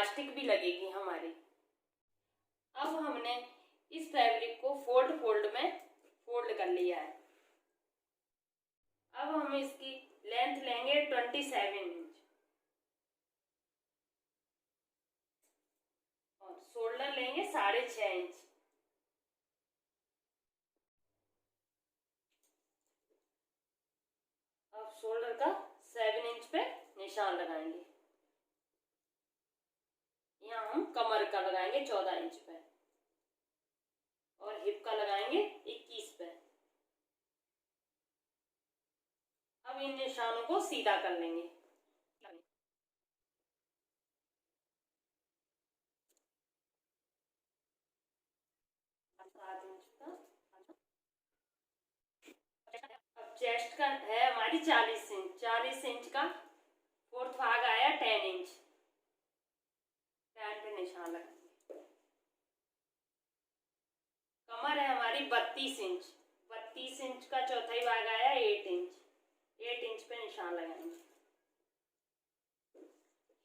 Elastic भी लगेगी हमारी। अब हमने इस फैब्रिक को फोल्ड में फोल्ड कर लिया है। अब हम इसकी लेंथ लेंगे 27 इंच और शोल्डर लेंगे 6.5 इंच। अब शोल्डर का 7 इंच पे निशान लगाएंगे। यहाँ हम कमर का लगाएंगे 14 इंच पे और हिप का लगाएंगे 21 पे। अब इन निशानों को सीधा कर लेंगे। अब चेस्ट का है हमारी 40 इंच, 40 इंच का फोर्थ भाग आया 10 इंच, 10 पे निशान लगाएंगे। कमर है हमारी 32 इंच, 32 इंच का चौथाई भाग आया 8 इंच, 8 इंच पे निशान लगाएंगे।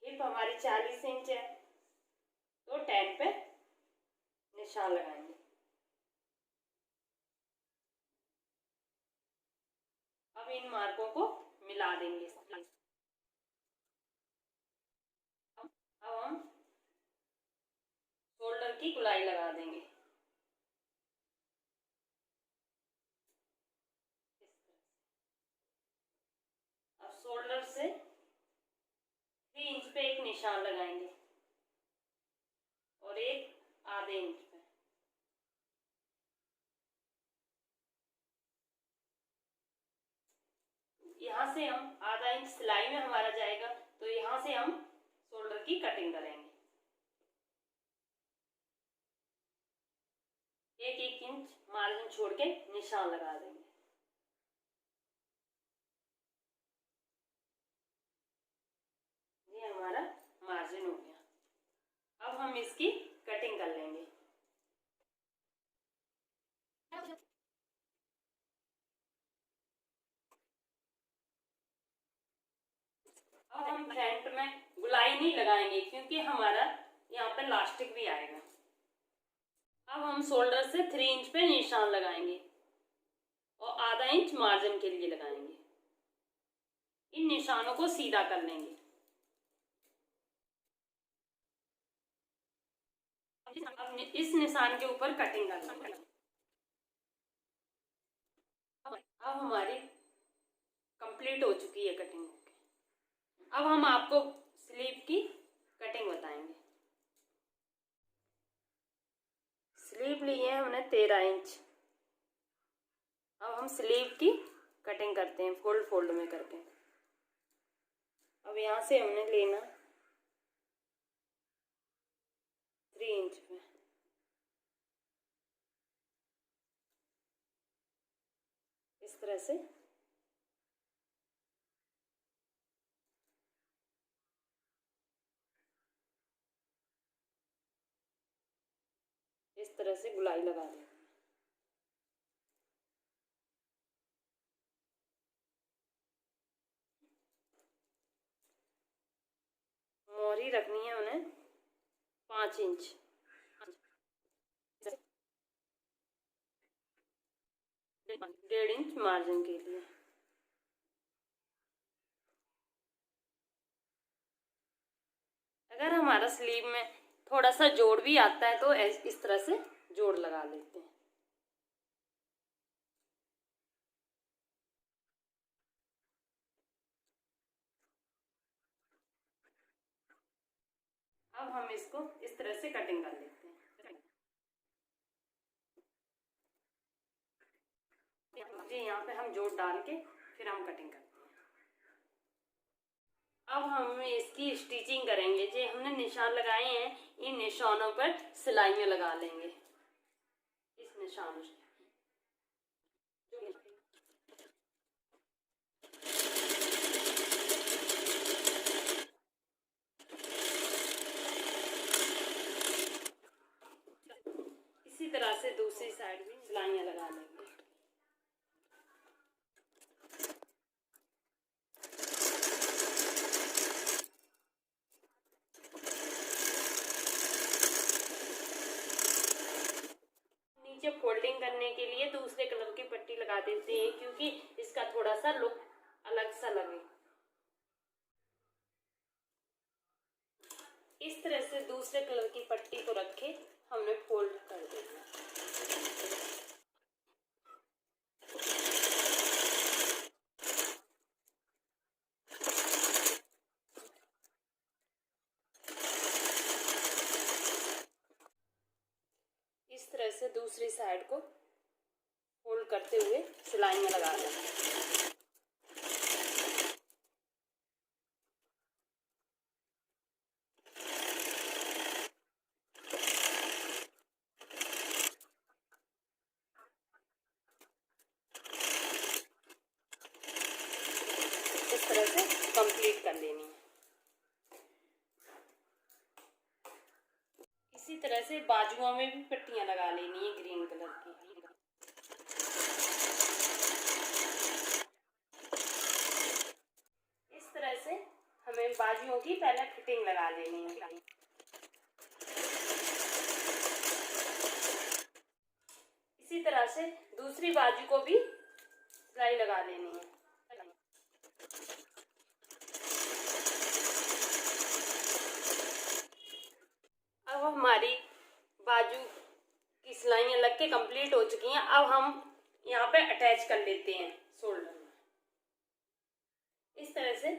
हिप हमारी 40 इंच है तो 10 पे निशान लगाएंगे। अब इन मार्कों को मिला देंगे। अब हम शोल्डर की गुलाई लगा देंगे। अब शोल्डर से 3 इंच पे एक निशान लगाएंगे और एक आधे इंच पे। यहाँ से हम आधा इंच सिलाई में हमारा जाएगा तो यहाँ से हम शोल्डर की कटिंग करेंगे। 1-1 इंच मार्जिन छोड़ के निशान लगा देंगे। ये हमारा मार्जिन हो गया। अब हम इसकी कटिंग कर लेंगे। अब हम फ्रंट में गुलाई नहीं लगाएंगे क्योंकि हमारा यहाँ पे इलास्टिक भी आएगा। अब हम शोल्डर से 3 इंच पे निशान लगाएंगे और आधा इंच मार्जिन के लिए लगाएंगे। इन निशानों को सीधा कर लेंगे। अब इस निशान के ऊपर कटिंग कर लेंगे। अब हमारी कंप्लीट हो चुकी है कटिंग। अब हम आपको स्लीव की कटिंग बताएंगे। स्लीव ली है हमने 13 इंच। अब हम स्लीव की कटिंग करते हैं फोल्ड में करके। अब यहाँ से हमने लेना 3 इंच पे, इस तरह से गुलाई लगा दें। मोहरी रखनी है उन्हें 5 इंच। डेढ़ इंच मार्जिन के लिए। अगर हमारा स्लीव में थोड़ा सा जोड़ भी आता है तो इस तरह से जोड़ लगा लेते हैं। अब हम इसको इस तरह से कटिंग कर लेते हैं। जी यहाँ पे हम जोड़ डाल के फिर हम कटिंग करते हैं। अब हम इसकी स्टिचिंग करेंगे। जो हमने निशान लगाए हैं इन निशानों पर सिलाइयाँ लगा लेंगे। इस निशान से इसी तरह से दूसरी साइड भी सिलाइयाँ लगा लेंगे। के लिए दूसरे कलर की पट्टी लगा देते हैं, क्योंकि इसका थोड़ा सा लुक अलग सा लगे। इस तरह से दूसरे कलर की पट्टी को रखे हमने फोल्ड कर देना। इस तरह से दूसरी साइड को फोल्ड करते हुए सिलाइयाँ लगा देंगे। इस तरह से कंप्लीट कर लेनी है। इसी तरह से बाजुओं में भी पट्टियाँ लगा लेनी है ग्रीन कलर की। इस तरह से हमें बाजुओं की पहले फिटिंग लगा लेनी है। इसी तरह से दूसरी बाजू को भी सिलाई लगा लेनी है। अब हमारी बाजू की सिलाइयाँ लग के कंप्लीट हो चुकी हैं। अब हम यहाँ पे अटैच कर लेते हैं शोल्डर में। इस तरह से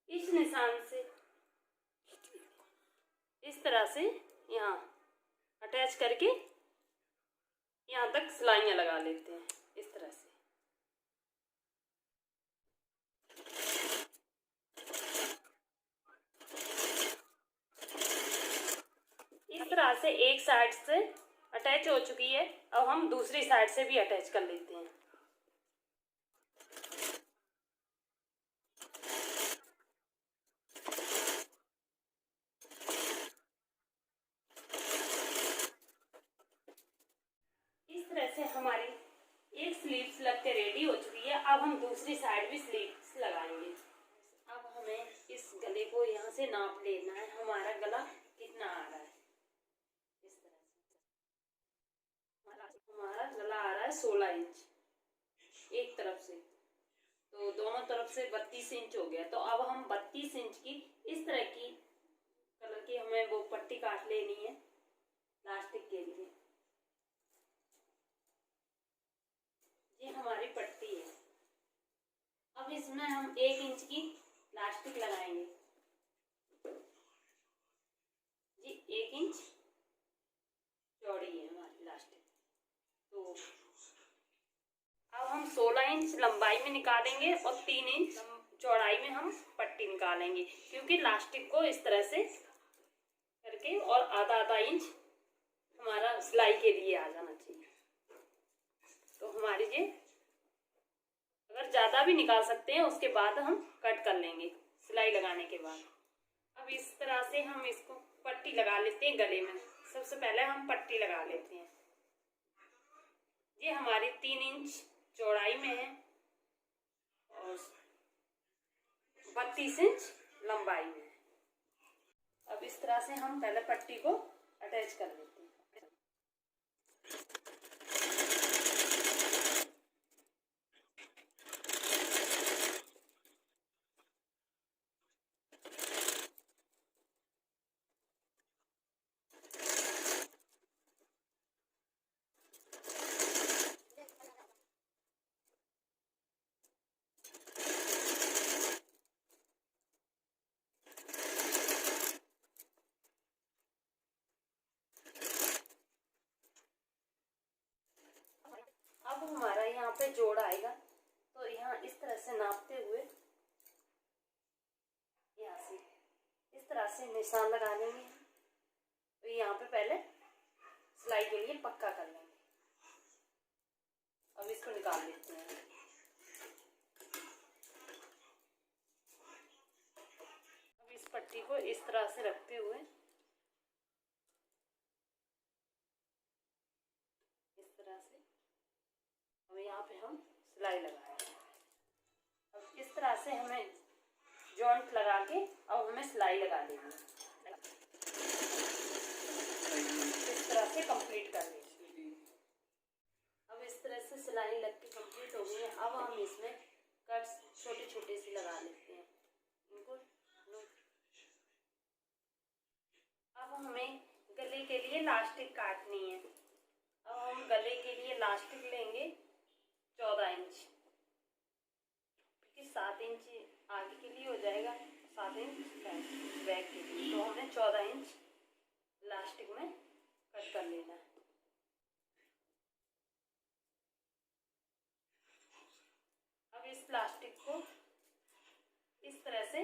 इस निशान से इस तरह से यहाँ अटैच करके यहाँ तक सिलाइयाँ लगा लेते हैं। इस तरह से एक साइड से अटैच हो चुकी है। अब हम दूसरी साइड से भी अटैच कर लेते हैं। इस तरह से हमारी एक स्लीव्स लग के रेडी हो चुकी है। अब हम दूसरी साइड भी स्लीव्स लगाएंगे। अब हमें इस गले को यहाँ से नाप लेना है, हमारा गला कितना आ रहा है। इस तरह से हमारा गला आ रहा है 16 इंच एक तरफ से, तो दोनों तरफ से 32 इंच हो गया। तो अब हम 32 इंच की इस तरह की कलर की हमें वो पट्टी काट लेनी है प्लास्टिक के लिए। ये हमारी पट्टी है। अब इसमें हम 1 इंच की प्लास्टिक लगाएंगे जी। 1 इंच चौड़ी है हमारी प्लास्टिक। तो अब हम 16 इंच लंबाई में निकालेंगे और 3 इंच चौड़ाई में हम पट्टी निकालेंगे, क्योंकि प्लास्टिक को इस तरह से करके और आधा इंच हमारा सिलाई के लिए आ जाना चाहिए। तो हमारी ये अगर ज़्यादा भी निकाल सकते हैं, उसके बाद हम कट कर लेंगे सिलाई लगाने के बाद। अब इस तरह से हम इसको पट्टी लगा लेते हैं गले में। सबसे पहले हम पट्टी लगा लेते हैं। ये हमारी 3 इंच चौड़ाई में है और 32 इंच लंबाई में है। अब इस तरह से हम पहले पट्टी को अटैच कर लेते हैं। अब हमारा यहाँ पे जोड़ आएगा, तो यहाँ इस तरह से नापते हुए यहाँ से इस तरह से निशान लगा लेंगे। तो यहाँ पे पहले सिलाई के लिए पक्का कर लेंगे। अब इसको निकाल लेते हैं। अब इस पट्टी को इस तरह से रखते हुए इस तरह से अब यहाँ पे हम सिलाई लगाएंगे। अब इस तरह से हमें जॉइंट लगा के अब हमें सिलाई लगा लेनी है। इस तरह से कंप्लीट कर लेंगे। हमें गले के लिए इलास्टिक काटनी है। अब हम गले के लिए इलास्टिक लेंगे 14 इंच, क्योंकि 7 इंच आगे के लिए हो जाएगा, 7 इंच बैक के लिए, तो हमें 14 इंच इलास्टिक में कट कर लेना है। अब इस प्लास्टिक को इस तरह से,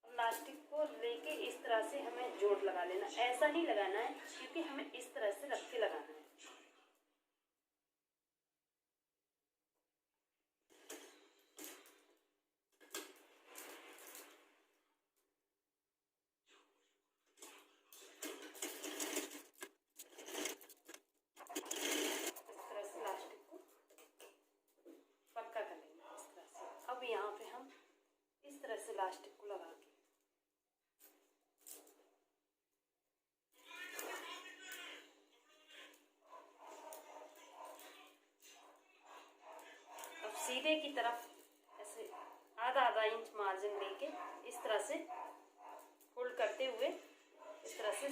प्लास्टिक को लेके इस तरह से हमें जोड़ लगा लेना। ऐसा नहीं लगाना है, क्योंकि हमें इस तरह से रख के लगाना है। अब यहाँ पे हम इस तरह से इलास्टिक को लगा के अब सीधे की तरफ ऐसे आधा इंच मार्जिन लेके इस तरह से फोल्ड करते हुए इस तरह से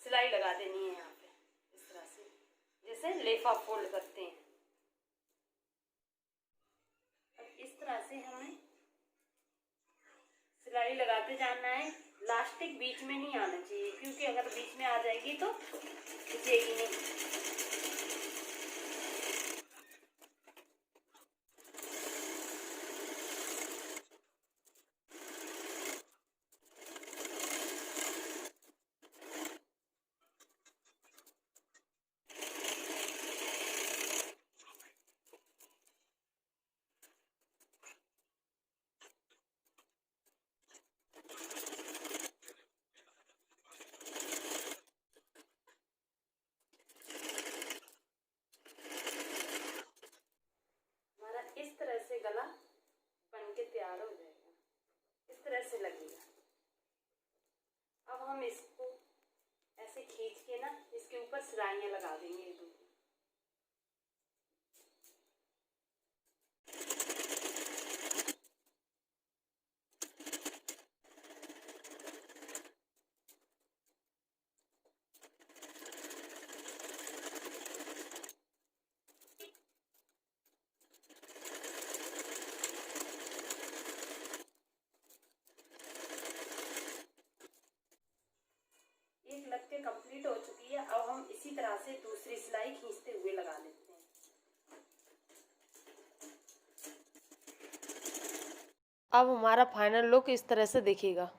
सिलाई लगा देनी है। यहाँ पे इस तरह से जैसे लेफा फोल्ड करते हैं। अब इस तरह से हमें सिलाई लगाते जाना है। इलास्टिक बीच में नहीं आना चाहिए, क्योंकि अगर बीच में आ जाएगी तो खींचेगी नहीं। इस तरह से गला बन के तैयार हो जाएगा, इस तरह से लगेगा। अब हम इसको ऐसे खींच के ना इसके ऊपर सिलाइयाँ लगा देंगे। एक लग के कंप्लीट हो चुकी है। अब हम इसी तरह से दूसरी सिलाई खींचते हुए लगा लेते हैं। अब हमारा फाइनल लुक इस तरह से दिखेगा।